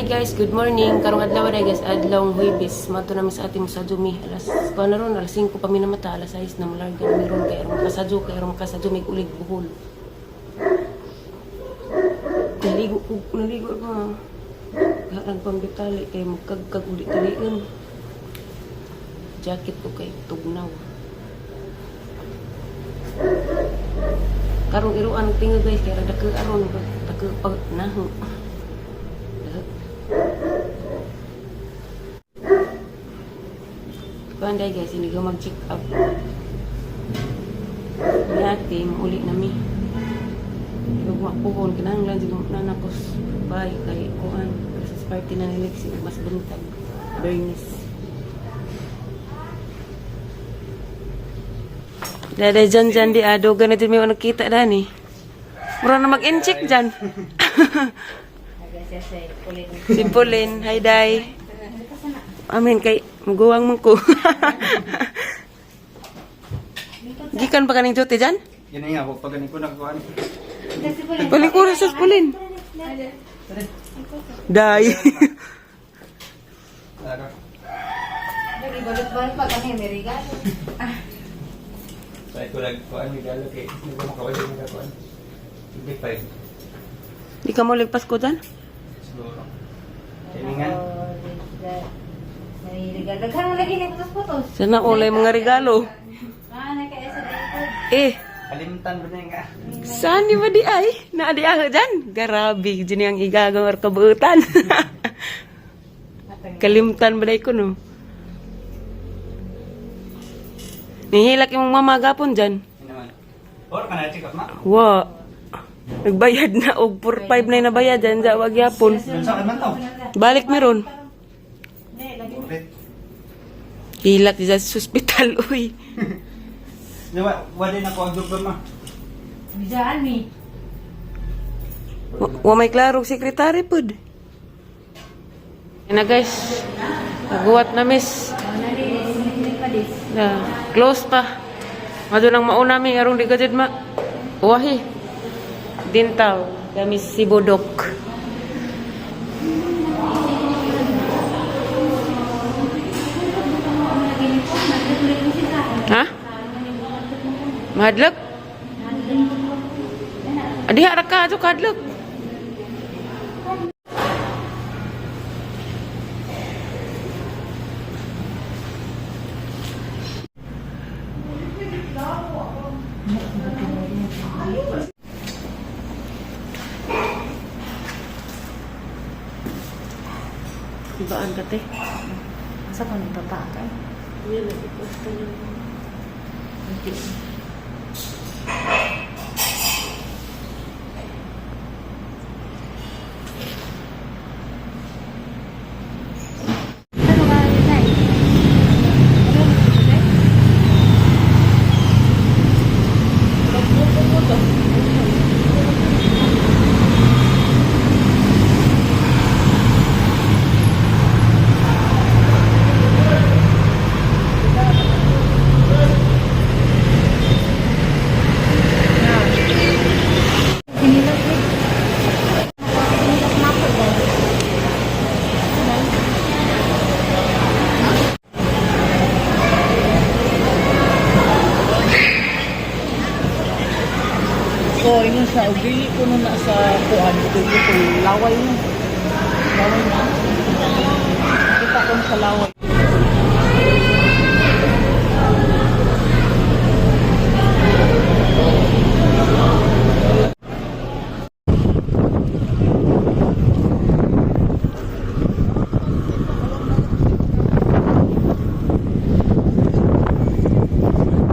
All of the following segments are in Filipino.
Hi guys, good morning. Karong adlaw na guys, adlawng Huwebes. Mato namin sa ating musadumi. Alas, paano ron? Alas 5 pa minamata. Alas 6 na malarga na meron kay arong makasadyo. Kay arong makasadyo may ulig buhol. Naligo ako ha. Garang pambitali kay magkagkag ulit taliin. Jacket ko kay tugnaw. Karong iruan tingog guys, kaya dake aron dake pag naho. Panday guys, hindi ko mag-check up. Dati, uli na mi. Huwag mapuhon, kinahanglan siguro na nakos bay kay kuhan. Kasi sa party na niliksi, mas buntag. Bernice. Dada dyan di ado, ganito may nakita na ni. Mura na mag-in-check dyan. Si Pauline, hi day. Amin kay maguwang man ko. Gikan pa kaning jote dyan? Yan nga ako, pag ganing ko nakakuhaan. Balik ko rin sa Pauline. Day. Balik-balik pa kami, may regalo. Sa ito lang kuhaan, regalo kay hindi ko makawala yung nakakuhaan. Hindi pa yun. Di ka mo ligpas ko dyan? Siguro. Kailangan. May regalo. Daghan mo lagi na putos-putos. Sana ulay mga regalo. Nakaya sa dito. Kalimtan ba na yung nga? Saan di ba di ay? Naadi ako dyan. Garabi, dyan yung igagawar kabuutan. Kalimtan ba na ko no? Nihilak yung mamagapon dyan. Yan naman. Or ka na, check up na? Wa. Nagbayad na og 4-5 na nabayad dyan sa wagyapon. Saan man to? Balik meron. Ulit. Hilak di sa hospital, uy. Wala na ako ang dugam ma. Bijaan ni. Wa may klarong sekretary pod. Yan na guys. Naguwat na miss. Na, close pa. Mado nang mauna mi arong di gadid ma. Wahi. Dintaw. Kami si Bodok. Ha? Mahadlok? Adi harap ka ato kadlok. Ibaan ka te. Sa kung tatakan. Yan, nag-posta yung... Ano ba yun na? So, yun sa dili ko na sa kuan ko laway na. Laway na. Kita ko sa laway.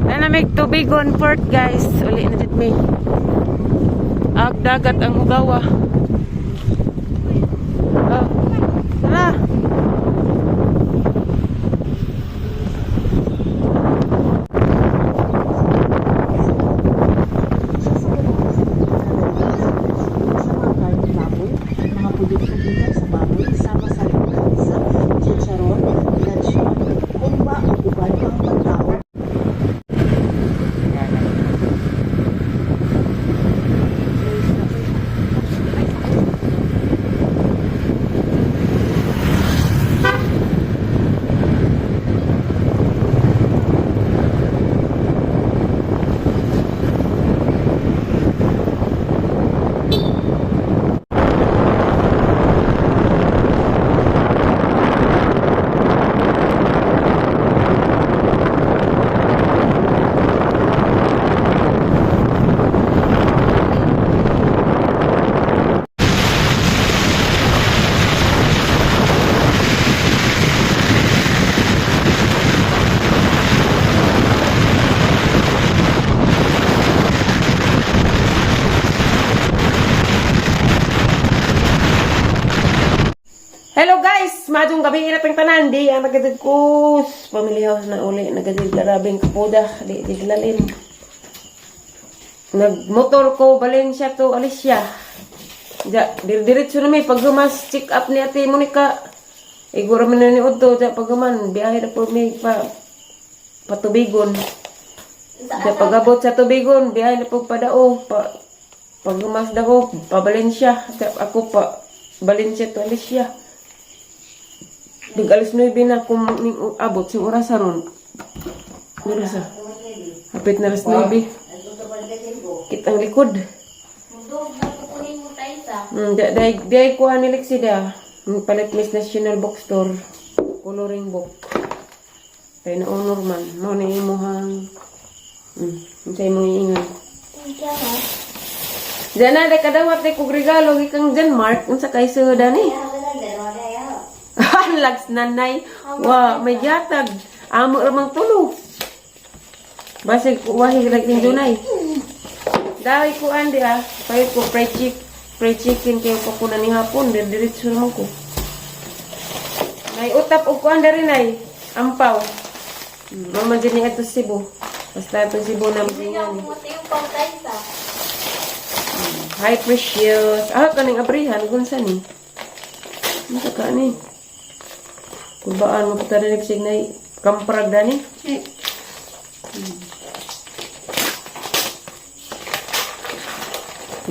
Nanamig tubig on port guys. Uli na dit may. Dagat ang hugawa. Oh. Tara. Mga produkto dito sa baboy, sama sa longganisa, chicharon, lechon, umba o uban pang pagkaon. Hello guys! Madong gabi inatang tanan. Di ang nagadagkus. Family house na uli. Nagadid larabing kapuda. Di lalin. Nagmotor ko. Valencia to Alicia. Diretso na may paggumas. Check up ni Ate Monica. Igura man na ni Udto. Pagguman. Biyahe na po may patubigon. Pagabot sa tubigon. Biyahe na po padao. Paggumas na ko. Pa Valencia. Ako pa Valencia to Alicia. Alas 9 na kung abot sa oras ron. Oras hapit na alas 9. Kitang likod. Dahil ko anilik sida. Palit Miss National Bookstore. Coloring book. Tayo na honor man. Mao na imuhang. Sa'yo mong iingan. Diyan na, kadawat na kong regalo. Ikang dyan, Mark. Unsa kay suda ni? Lags nanay. Wa, may yatag. Amo ramang tulo. Basig, wahig laging dunay. Dahil ko andi Pahit ko fried chicken kayo pa ko na ni hapon. Diretso naman ko. May utap o ko anda rin ay. Ampaw. Mama dyan niya ito Cebu. Basta ito Cebu na masingan. Hi precious. Kaning abrihan. Gunsa ni? Gunsa ka ni? Kubaan mo kita rin nagsignay kamprag na ni.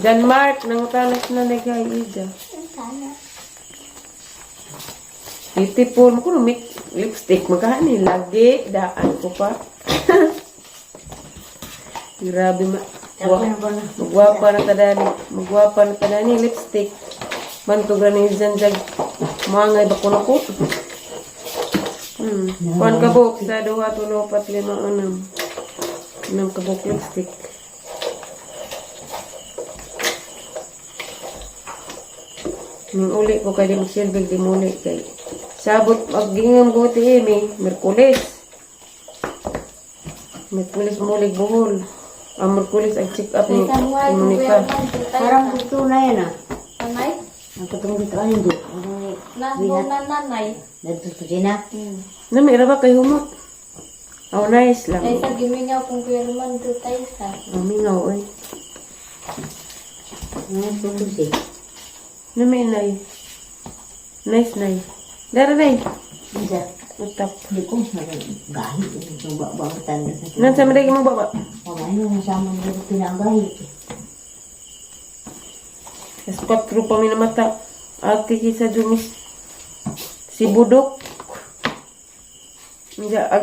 Jan Mark, nangutanas na nagay ija. Itipon mo ko lumik lipstick. Magkani, lagi, daan ko pa. Grabe magwapa na tadani. Magwapa na tadani, lipstick. Bantog na ni Zanjag. Mangay bako na ko. Kuan kabuk sa 2, 3, 4, 5, 6. 6 kabuk lipstick. Nung uli ko kay di magsilbig di muli kay sabot magingam ko ti Emi Merkulis muli buhol. Ang Merkulis ang check up ni Monica. Parang gusto na yan Nanay? Ang katong dito ano do? Nanay. Dito din na. Namira ba kay humot? Oh, nice lang. Ay, sa gimingaw kung pirman to tayo sa. Mingaw oy. Tutusi. Nay. Nice nay. Dara nay. Bisa. Utap. Di ko gahi itong babatan na sa. Nan sa maday mo baba. Ano yung sama mo dito pinanggahi. Spot group kami na mata. Ate kisa jumis. Si Budok.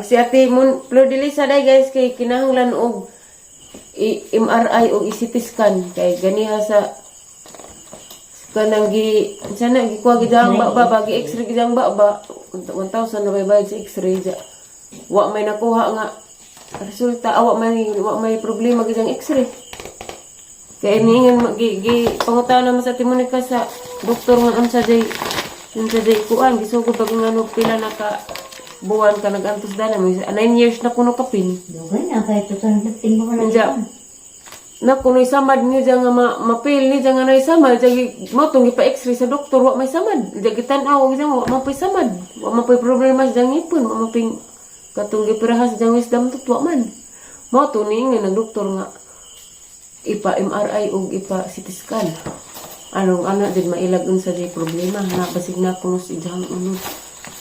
Si ate mon Flor de Lisa day guys kay kinahanglan og MRI o CT scan kay ganiha sa kanang sana gikuha gidang baba bagi x-ray gidang baba 1,000 na bayad sa x-ray ja. Wa may nakuha nga resulta wa may problema gidang x-ray. Kaya niingan pangutaw naman sa Timonica sa doktor nga unsa day kuan gisugod pag ngano pila na ka buwan ka nagantos dana 9 years na kuno kapin. Dugay na kay tutang tingin mo na. Na kuno isamad ni nga mapil ni nga na isamad jagi mo tong ipa x-ray sa doktor wa may samad jagi tan-aw wa mapay samad wa mapay problema sa ipon wa maping katong gipirahas jang wisdom tutwa man mo to ni nga doktor nga ipa MRI ug ipa CT scan anong ana din mailagon sa di problema na basig na kuno si jang unod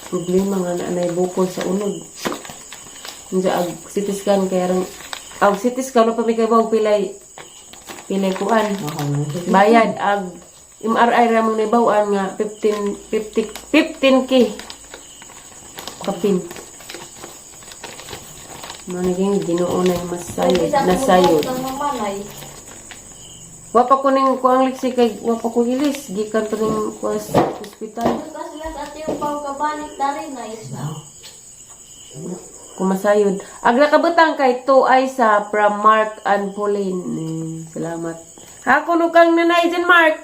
problema nga na nay bukol sa unod unsa ag CT scan kay arang ag CT scan pa mi kay bawg pilay kuan bayad ag MRI ra mong nabawaan nga 15k kapin managing Ginoo na nasayod wa pa ko ning kuang liksi kay wa pa ko hilis gikan pa ning kuas hospital kumasayod. Ag nakabutang kay Tuay sa from Mark and Pauline. Salamat. Ako nukang nanay dyan, Mark.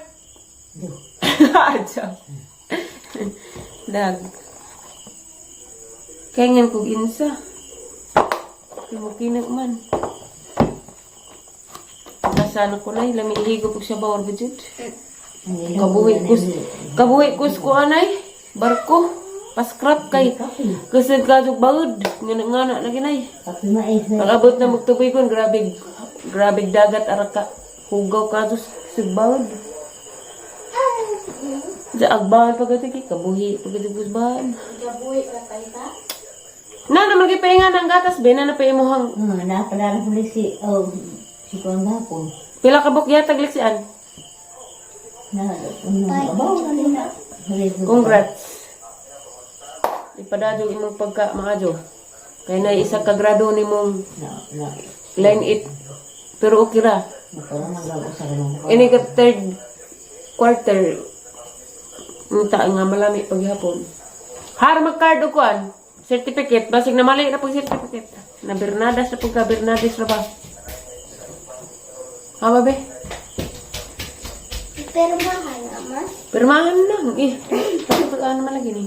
Dag. Kaya ko ginsa. Kimukinak man. Kasano ko na, lami ihigo po siya bawar ba jud. Kabuhi kus ko anay. barko. Paskrap kay. Kasi kadug baud. Ngana lagi nay. Tapi mais na. Pag-abot na magtubigon, grabe dagat araka. Hugaw kadus sigbaud. Sa agbahan pagkatiki, kabuhi pagkatiki bahan. Gabuhi ka tayo ta? Na naman kay painga ng gatas, bena na pa imuhang. Napadala ko si Kuang Gapon. Pila ka buk yatag liksian. Abaw na din na. Congrats. Ipadadyo imong pagka maajo. Kay na isa ka grado nimong line 8. Pero okay ra. Ini ka third quarter. Unta nga malami paghapon. Har mag-card o kuan. Certificate. Basig na mali na pag certificate. Na Bernadas na pagka Bernades na ba? Hama be? Pero mahal naman. Pirmahan na. Tapos pag-ano man lagi ni.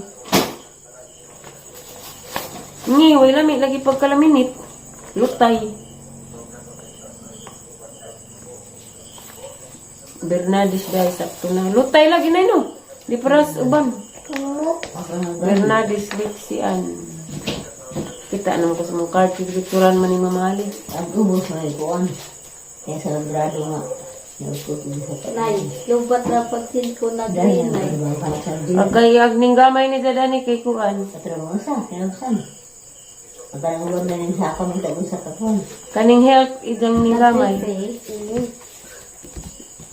Way lami. Lagi pagkalaminit. Lutay. Bernades guys. Sakto na. Lutay lagi na no. Di paras uban. Bernades liksian. Kita naman ko sa mga card. Picturan man ni mamali. Ang ubos na ikuan. Kaya sa grado nga. Nay, lubat na pagsin ko na green nay. Agay agning gamay ni Zadani kay kuan. Katramusa, kinabsan. Pagkarang ulan na rin sa ako, may tabi sa kapon. Kaning health idang ning gamay.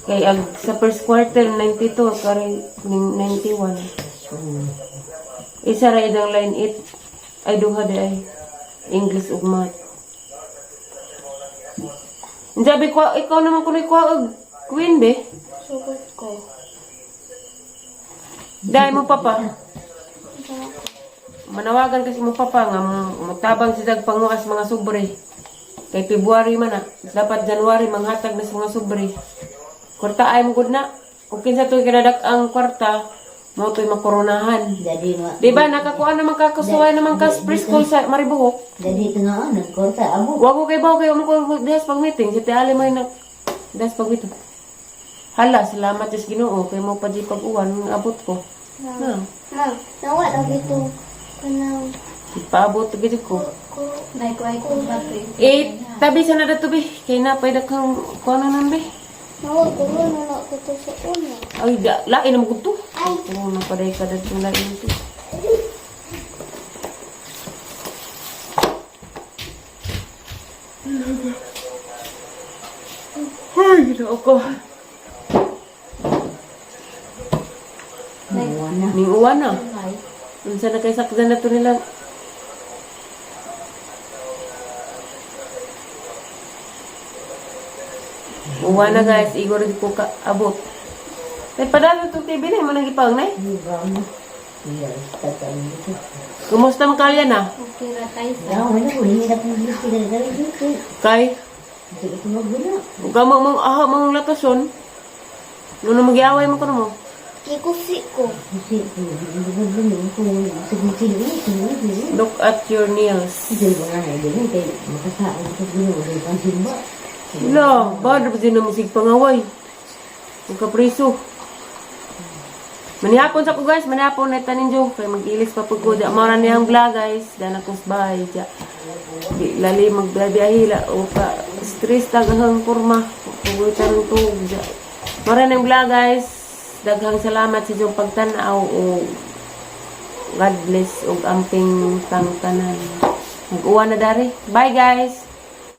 Kay ag sa first quarter 92 kare ning 91. Isa ra idang line 8 ay duha di ay English ug math. Sabi ko ikaw naman kuno ko og queen be. Sugot ko. Dai mo papa. Manawagan kasi mo papa nga mutabang si dag panguas mga sobre. Kay February man na, dapat January manghatag na sa mga sobre. Kwarta ay mo gud na. Kung kinsa to kinadak ang kwarta, mo to'y makoronahan. Jadi nga. Di ba nakakuha naman kakasuway naman ka preschool sa Maribuhok? Jadi ito nga, nagkorta abo. Wag ko kay bawo kay mo ko dahas pag meeting, si Tiali mo na dahas pag meeting. Hala, salamat sa Ginoo kay mo pa di pag-uwan abot ko. Na. Nawa lagi ito. Kanang Ipaabot gid ko. nay ko ay ko battery. Tabi sa na dato be, kay napay dakang kuno nan be. Nawa ko na ko to sa una. Ay, lain naman ko to. Oo, napaday ka dito lain ito. Ay, ginoo ko. Ning uwan na. Unsa na kay sakdan na to nila. Uwan na guys, igor di ko ka abot. May padalo itong TV na, mo nang ipang na eh. Kumusta mo kalyan na? Okay ra tayo sa. Kay? Gamo mong aha mong latason. Nuno magyaway mo ko mo. Kikusi ko. Look at your nails. Wala, bada pa din na musig pangaway. Huwag ka preso. Manihapon sa ko guys, manihapon na taninjo. Kaya mag-ilis pa po ko. Mara niyang vlog guys. Dana kong bahay. Di lali magbiyahila. O ka stress tagahang kurma. Kugoy tarong to. Mara niyang vlog guys. Daghang salamat sa iyong pagtanaw. O God bless. O amping tangtanan. Mag-uwan na dari. Bye guys.